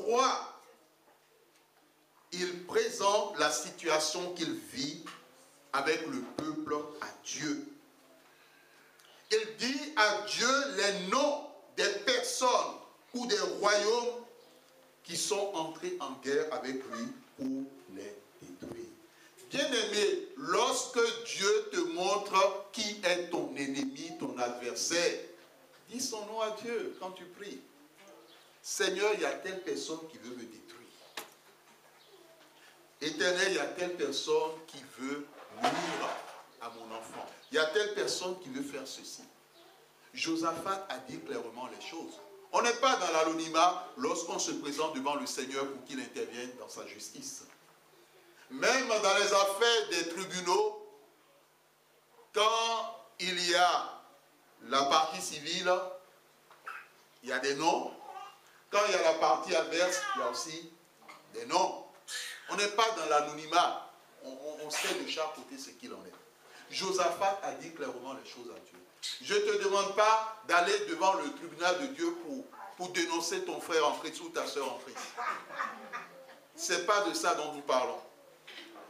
roi, il présente la situation qu'il vit avec le peuple à Dieu. Il dit à Dieu les noms des personnes ou des royaumes qui sont entrés en guerre avec lui pour les détruire. Bien-aimé, lorsque Dieu te montre qui est ton ennemi, ton adversaire, dis son nom à Dieu quand tu pries. Seigneur, il y a telle personne qui veut me détruire. Éternel, il y a telle personne qui veut nuire à mon enfant. Il y a telle personne qui veut faire ceci. Josaphat a dit clairement les choses. On n'est pas dans l'anonymat lorsqu'on se présente devant le Seigneur pour qu'il intervienne dans sa justice. Même dans les affaires des tribunaux, quand il y a la partie civile, il y a des noms. Quand il y a la partie adverse, il y a aussi des noms. On n'est pas dans l'anonymat. On sait de chaque côté ce qu'il en est. Josaphat a dit clairement les choses à Dieu. Je ne te demande pas d'aller devant le tribunal de Dieu pour dénoncer ton frère en Christ ou ta soeur en Christ. Ce n'est pas de ça dont nous parlons.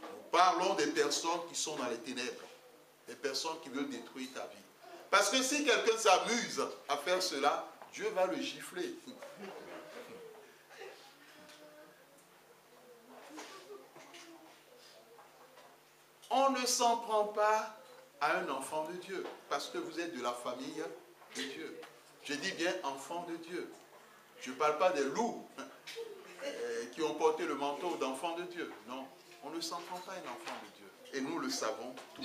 Nous parlons des personnes qui sont dans les ténèbres. Des personnes qui veulent détruire ta vie. Parce que si quelqu'un s'amuse à faire cela, Dieu va le gifler. On ne s'en prend pas à un enfant de Dieu, parce que vous êtes de la famille de Dieu. Je dis bien enfant de Dieu. Je ne parle pas des loups qui ont porté le manteau d'enfant de Dieu. Non, on ne s'en prend pas à un enfant de Dieu. Et nous le savons tous.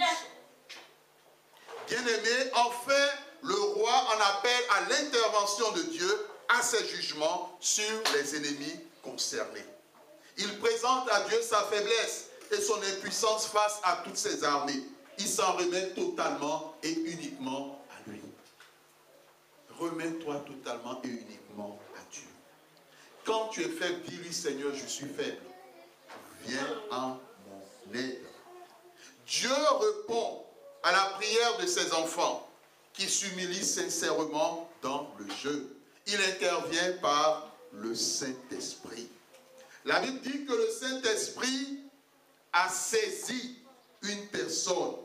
Bien-aimés, enfin, le roi en appelle à l'intervention de Dieu, à ses jugements sur les ennemis concernés. Il présente à Dieu sa faiblesse et son impuissance face à toutes ses armées. Il s'en remet totalement et uniquement à lui. Remets-toi totalement et uniquement à Dieu. Quand tu es faible, dis-lui, Seigneur, je suis faible. Viens en mon aide. Dieu répond à la prière de ses enfants qui s'humilient sincèrement dans le jeu. Il intervient par le Saint-Esprit. La Bible dit que le Saint-Esprit a saisi une personne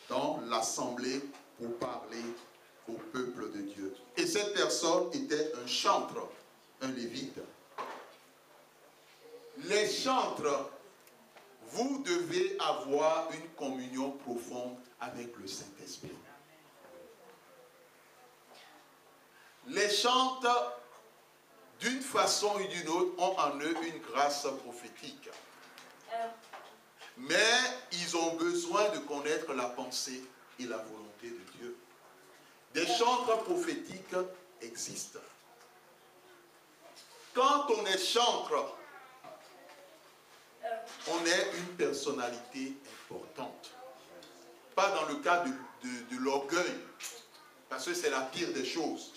dans l'assemblée pour parler au peuple de Dieu. Et cette personne était un chantre, un lévite. Les chantres, vous devez avoir une communion profonde avec le Saint-Esprit. Les chantres, d'une façon ou d'une autre, ont en eux une grâce prophétique. Mais ils ont besoin de connaître la pensée et la volonté de Dieu. Des chantres prophétiques existent. Quand on est chantre, on est une personnalité importante. Pas dans le cas de l'orgueil, parce que c'est la pire des choses.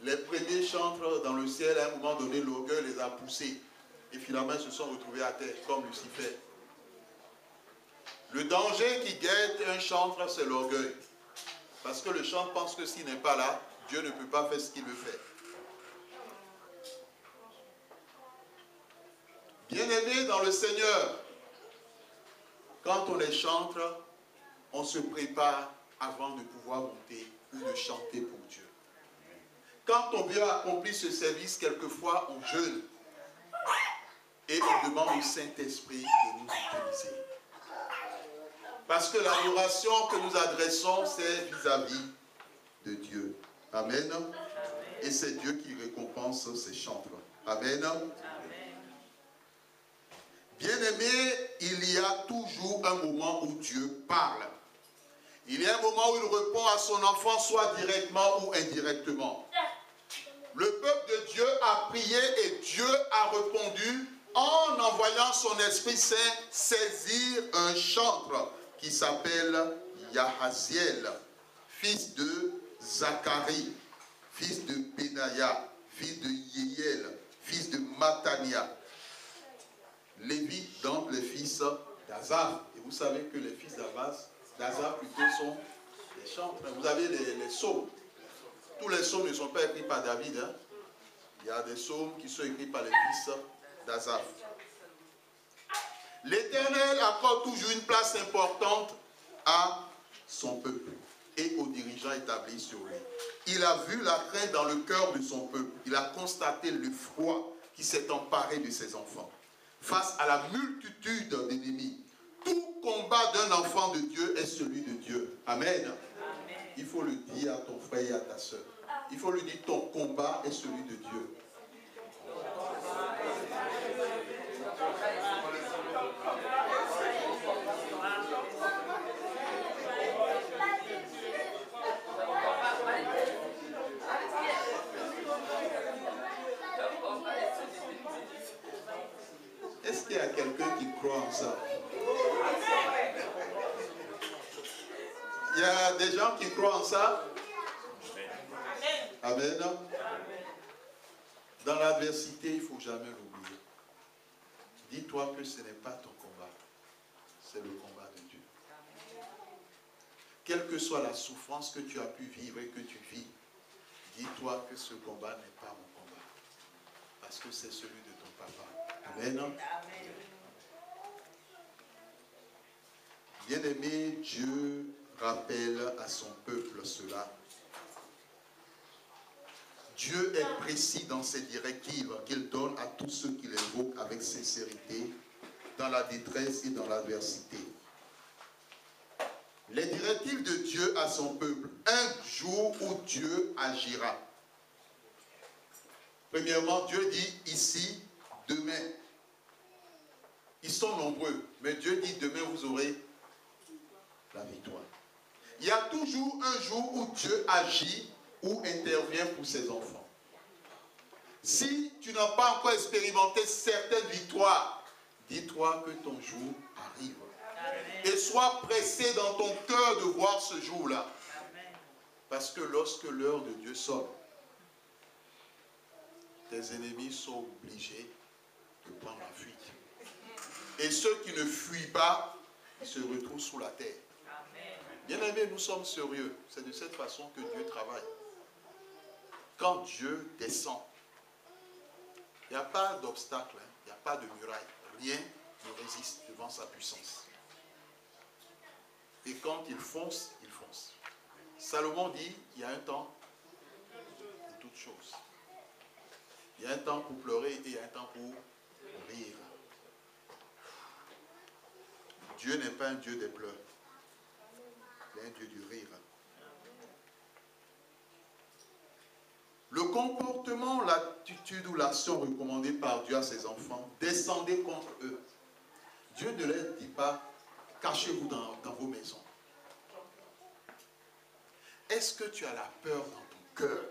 Les premiers chantres dans le ciel, à un moment donné, l'orgueil les a poussés. Et finalement, ils se sont retrouvés à terre, comme Lucifer. Le danger qui guette un chantre, c'est l'orgueil. Parce que le chantre pense que s'il n'est pas là, Dieu ne peut pas faire ce qu'il veut faire. Bien-aimés dans le Seigneur, quand on est chantre, on se prépare avant de pouvoir monter ou de chanter pour Dieu. Quand on veut accomplir ce service, quelquefois on jeûne et on demande au Saint-Esprit de nous utiliser. Parce que l'adoration que nous adressons, c'est vis-à-vis de Dieu. Amen. Et c'est Dieu qui récompense ces chantres. Amen. Bien-aimé, il y a toujours un moment où Dieu parle. Il y a un moment où il répond à son enfant, soit directement ou indirectement. Le peuple de Dieu a prié et Dieu a répondu en envoyant son Esprit Saint saisir un chantre qui s'appelle Yahaziel, fils de Zacharie, fils de Benaya, fils de Yéhiel, fils de Matania. Lévite, donc les fils d'Azaph. Et vous savez que les fils d'Azaph plutôt sont les chantres. Vous avez les psaumes. Tous les psaumes ne sont pas écrits par David. Hein? Il y a des psaumes qui sont écrits par les fils d'Asaph. L'Éternel accorde toujours une place importante à son peuple et aux dirigeants établis sur lui. Il a vu la crainte dans le cœur de son peuple. Il a constaté le froid qui s'est emparé de ses enfants. Face à la multitude d'ennemis, tout combat d'un enfant de Dieu est celui de Dieu. Amen. Amen. Il faut le dire à ton frère et à ta soeur. Il faut lui dire, ton combat est celui de Dieu. Est-ce qu'il y a quelqu'un qui croit en ça? Il y a des gens qui croient en ça? Amen. Dans l'adversité, il ne faut jamais l'oublier. Dis-toi que ce n'est pas ton combat, c'est le combat de Dieu. Quelle que soit la souffrance que tu as pu vivre et que tu vis, dis-toi que ce combat n'est pas mon combat, parce que c'est celui de ton papa. Amen. Bien-aimé, Dieu rappelle à son peuple cela. Dieu est précis dans ses directives qu'il donne à tous ceux qui l'invoquent avec sincérité, dans la détresse et dans l'adversité. Les directives de Dieu à son peuple, un jour où Dieu agira. Premièrement, Dieu dit ici, demain. Ils sont nombreux, mais Dieu dit demain vous aurez la victoire. Il y a toujours un jour où Dieu agit ou intervient pour ses enfants. Si tu n'as pas encore expérimenté certaines victoires, dis-toi que ton jour arrive. Et sois pressé dans ton cœur de voir ce jour-là. Parce que lorsque l'heure de Dieu sonne, tes ennemis sont obligés de prendre la fuite. Et ceux qui ne fuient pas, ils se retrouvent sous la terre. Bien-aimés, nous sommes sérieux. C'est de cette façon que Dieu travaille. Quand Dieu descend, il n'y a pas d'obstacle, il n'y a pas de muraille. Rien ne résiste devant sa puissance. Et quand il fonce, il fonce. Salomon dit, il y a un temps pour toutes choses. Il y a un temps pour pleurer et il y a un temps pour rire. Dieu n'est pas un Dieu des pleurs. Il est un Dieu du rire. Le comportement, l'attitude ou l'action recommandée par Dieu à ses enfants, descendez contre eux. Dieu ne leur dit pas, cachez-vous dans vos maisons. Est-ce que tu as la peur dans ton cœur?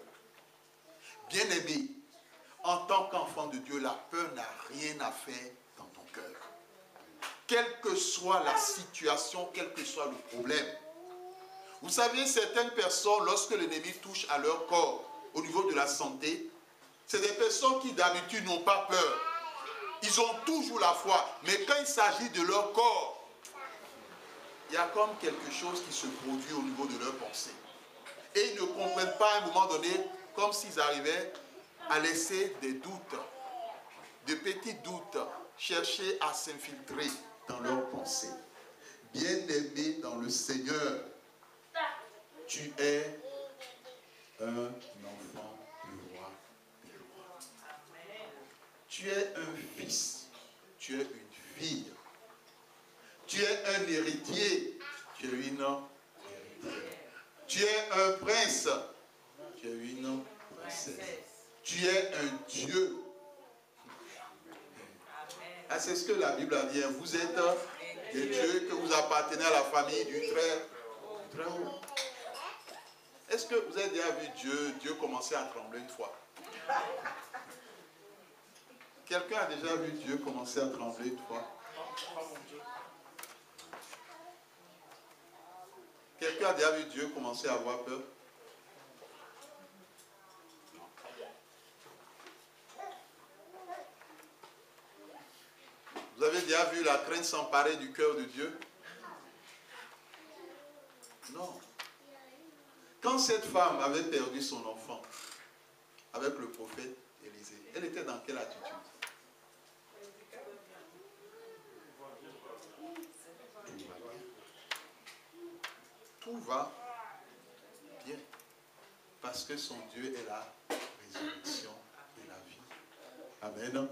Bien-aimé, en tant qu'enfant de Dieu, la peur n'a rien à faire dans ton cœur. Quelle que soit la situation, quel que soit le problème. Vous savez, certaines personnes, lorsque l'ennemi touche à leur corps, au niveau de la santé, c'est des personnes qui d'habitude n'ont pas peur. Ils ont toujours la foi. Mais quand il s'agit de leur corps, il y a comme quelque chose qui se produit au niveau de leur pensée. Et ils ne comprennent pas à un moment donné, comme s'ils arrivaient à laisser des doutes, de petits doutes, chercher à s'infiltrer dans leurs pensées. Bien-aimé dans le Seigneur, tu es un enfant du roi des rois. Tu es un fils, tu es une fille. Tu es un héritier, tu es une héritière. Tu es un prince, tu es une princesse. Tu es un Dieu. Ah, c'est ce que la Bible a dit. Vous êtes des dieux, que vous appartenez à la famille du très haut. Est-ce que vous avez déjà vu Dieu commencer à trembler une fois? Quelqu'un a déjà vu Dieu commencer à trembler une fois? Quelqu'un a déjà vu Dieu commencer à avoir peur? Vous avez déjà vu la crainte s'emparer du cœur de Dieu? Non. Quand cette femme avait perdu son enfant avec le prophète Élisée. Elle était dans quelle attitude? Tout va bien. Parce que son Dieu est la résurrection et la vie. Amen.